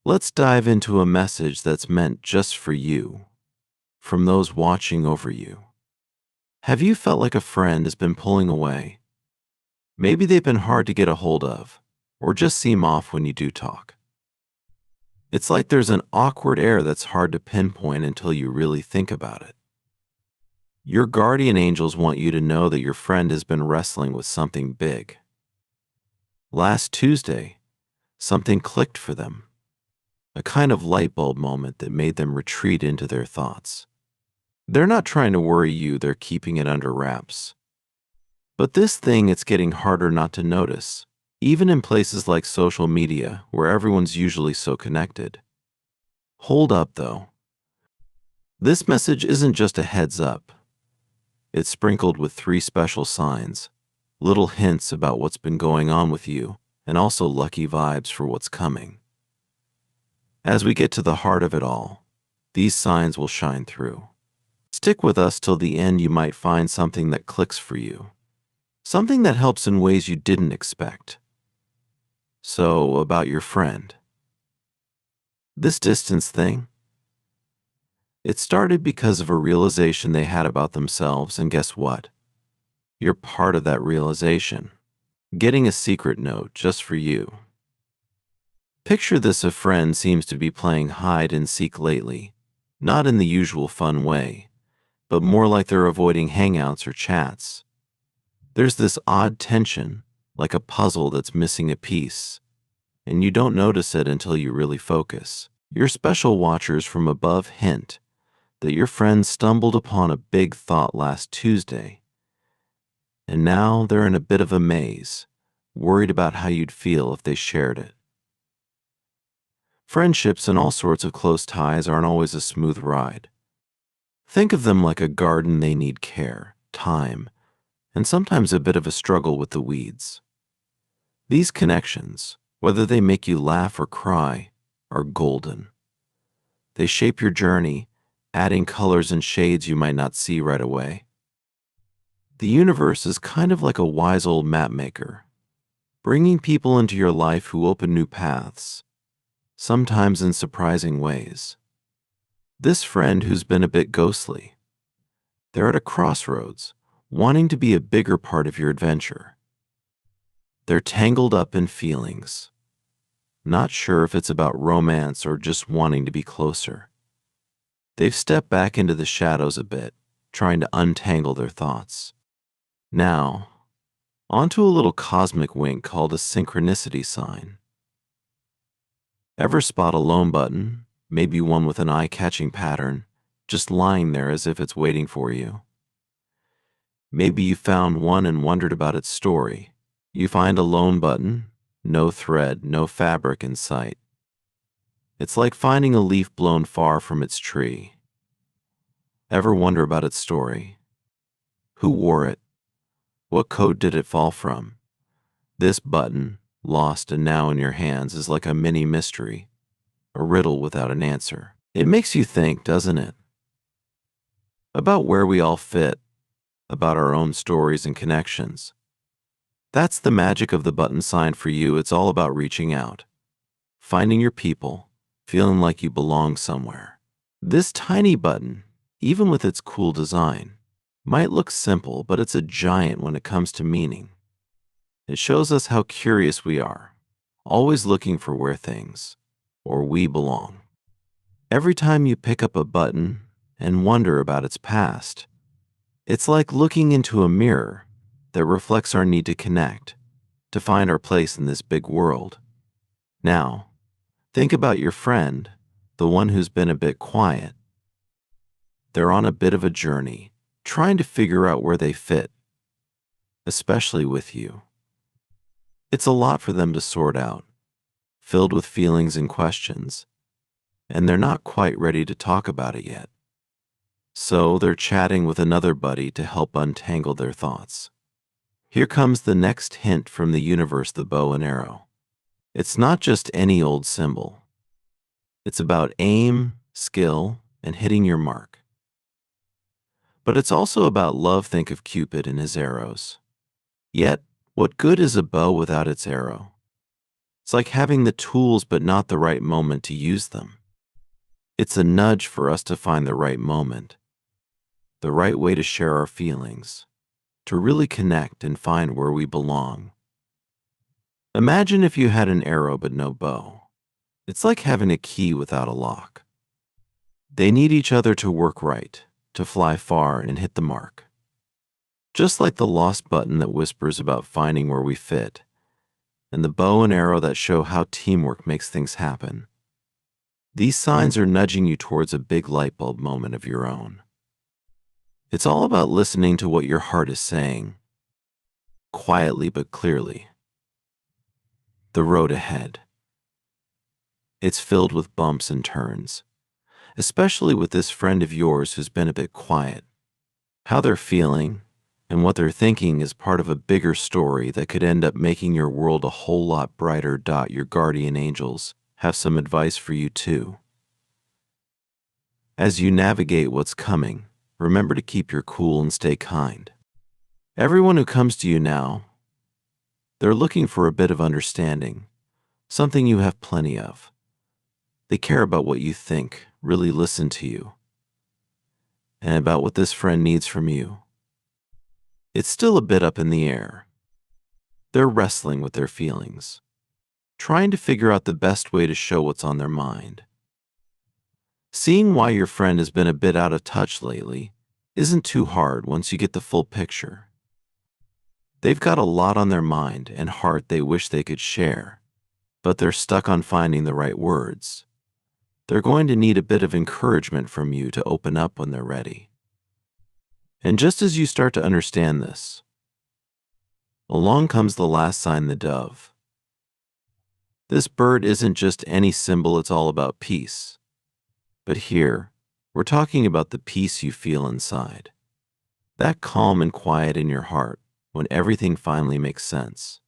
Let's dive into a message that's meant just for you, from those watching over you. Have you felt like a friend has been pulling away? Maybe they've been hard to get a hold of, or just seem off when you do talk. It's like there's an awkward air that's hard to pinpoint until you really think about it. Your guardian angels want you to know that your friend has been wrestling with something big. Last Tuesday, something clicked for them, a kind of light bulb moment that made them retreat into their thoughts. They're not trying to worry you, they're keeping it under wraps. But this thing, it's getting harder not to notice, even in places like social media where everyone's usually so connected. Hold up, though. This message isn't just a heads up. It's sprinkled with 3 special signs, little hints about what's been going on with you, and also lucky vibes for what's coming. As we get to the heart of it all, these signs will shine through. Stick with us till the end. You might find something that clicks for you, something that helps in ways you didn't expect. So, about your friend. This distance thing, it started because of a realization they had about themselves, and guess what? You're part of that realization. Getting a secret note just for you. Picture this: a friend seems to be playing hide and seek lately, not in the usual fun way, but more like they're avoiding hangouts or chats. There's this odd tension, like a puzzle that's missing a piece, and you don't notice it until you really focus. Your special watchers from above hint that your friend stumbled upon a big thought last Tuesday, and now they're in a bit of a maze, worried about how you'd feel if they shared it. Friendships and all sorts of close ties aren't always a smooth ride. Think of them like a garden. They need care, time, and sometimes a bit of a struggle with the weeds. These connections, whether they make you laugh or cry, are golden. They shape your journey, adding colors and shades you might not see right away. The universe is kind of like a wise old map maker, bringing people into your life who open new paths, sometimes in surprising ways. This friend who's been a bit ghostly, they're at a crossroads, wanting to be a bigger part of your adventure. They're tangled up in feelings, not sure if it's about romance or just wanting to be closer. They've stepped back into the shadows a bit, trying to untangle their thoughts. Now, onto a little cosmic wink called a synchronicity sign. Ever spot a lone button, maybe one with an eye-catching pattern, just lying there as if it's waiting for you? Maybe you found one and wondered about its story. You find a lone button, no thread, no fabric in sight. It's like finding a leaf blown far from its tree. Ever wonder about its story? Who wore it? What code did it fall from? This button, lost and now in your hands, is like a mini mystery, a riddle without an answer. It makes you think, doesn't it? About where we all fit, about our own stories and connections. That's the magic of the button sign for you. It's all about reaching out, finding your people, feeling like you belong somewhere. This tiny button, even with its cool design, might look simple, but it's a giant when it comes to meaning. It shows us how curious we are, always looking for where things, or we, belong. Every time you pick up a button and wonder about its past, it's like looking into a mirror that reflects our need to connect, to find our place in this big world. Now, think about your friend, the one who's been a bit quiet. They're on a bit of a journey, trying to figure out where they fit, especially with you. It's a lot for them to sort out, filled with feelings and questions, and they're not quite ready to talk about it yet. So they're chatting with another buddy to help untangle their thoughts. Here comes the next hint from the universe: the bow and arrow. It's not just any old symbol. It's about aim, skill, and hitting your mark. But it's also about love. Think of Cupid and his arrows. Yet, what good is a bow without its arrow? It's like having the tools but not the right moment to use them. It's a nudge for us to find the right moment, the right way to share our feelings, to really connect and find where we belong. Imagine if you had an arrow but no bow. It's like having a key without a lock. They need each other to work right, to fly far and hit the mark. Just like the lost button that whispers about finding where we fit, and the bow and arrow that show how teamwork makes things happen. These signs are nudging you towards a big light bulb moment of your own. It's all about listening to what your heart is saying, quietly but clearly. The road ahead. It's filled with bumps and turns, especially with this friend of yours who's been a bit quiet. How they're feeling and what they're thinking is part of a bigger story that could end up making your world a whole lot brighter. Your guardian angels have some advice for you too. As you navigate what's coming, remember to keep your cool and stay kind. Everyone who comes to you now, they're looking for a bit of understanding, something you have plenty of. They care about what you think, really listen to you, and about what this friend needs from you. It's still a bit up in the air. They're wrestling with their feelings, trying to figure out the best way to show what's on their mind. Seeing why your friend has been a bit out of touch lately isn't too hard once you get the full picture. They've got a lot on their mind and heart they wish they could share, but they're stuck on finding the right words. They're going to need a bit of encouragement from you to open up when they're ready. And just as you start to understand this, along comes the last sign, the dove. This bird isn't just any symbol, it's all about peace. But here, we're talking about the peace you feel inside. That calm and quiet in your heart when everything finally makes sense.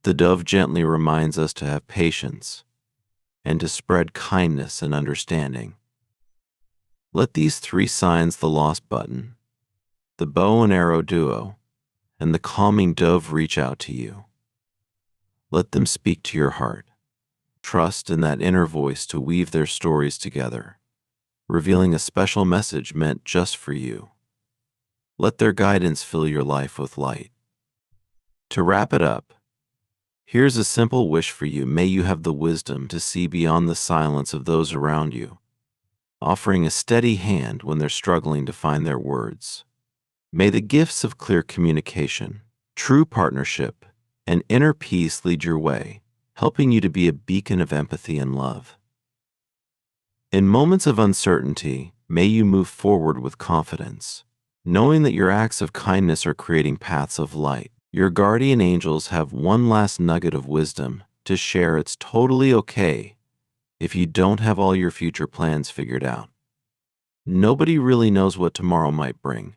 The dove gently reminds us to have patience and to spread kindness and understanding. Let these three signs, the lost button, the bow and arrow duo, and the calming dove, reach out to you. Let them speak to your heart. Trust in that inner voice to weave their stories together, revealing a special message meant just for you. Let their guidance fill your life with light. To wrap it up, here's a simple wish for you. May you have the wisdom to see beyond the silence of those around you, offering a steady hand when they're struggling to find their words. May the gifts of clear communication, true partnership, and inner peace lead your way, helping you to be a beacon of empathy and love. In moments of uncertainty, may you move forward with confidence, knowing that your acts of kindness are creating paths of light. Your guardian angels have one last nugget of wisdom to share. It's totally okay if you don't have all your future plans figured out. Nobody really knows what tomorrow might bring,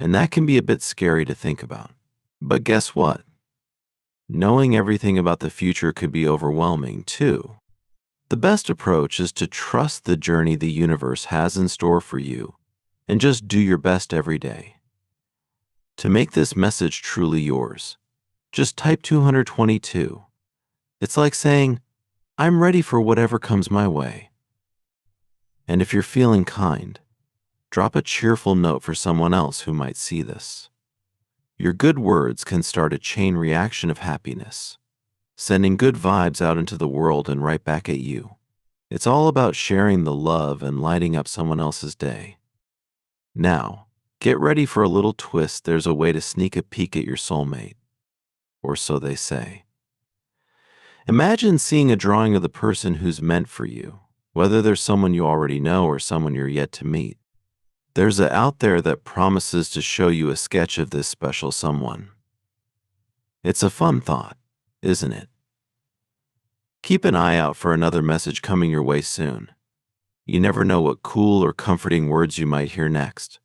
and that can be a bit scary to think about. But guess what? Knowing everything about the future could be overwhelming too. The best approach is to trust the journey the universe has in store for you and just do your best every day. To make this message truly yours, just type 222. It's like saying, I'm ready for whatever comes my way. And if you're feeling kind, drop a cheerful note for someone else who might see this. Your good words can start a chain reaction of happiness, sending good vibes out into the world and right back at you. It's all about sharing the love and lighting up someone else's day. Now, get ready for a little twist. There's a way to sneak a peek at your soulmate, or so they say. Imagine seeing a drawing of the person who's meant for you, whether there's someone you already know or someone you're yet to meet. There's a out there that promises to show you a sketch of this special someone. It's a fun thought, isn't it? Keep an eye out for another message coming your way soon. You never know what cool or comforting words you might hear next.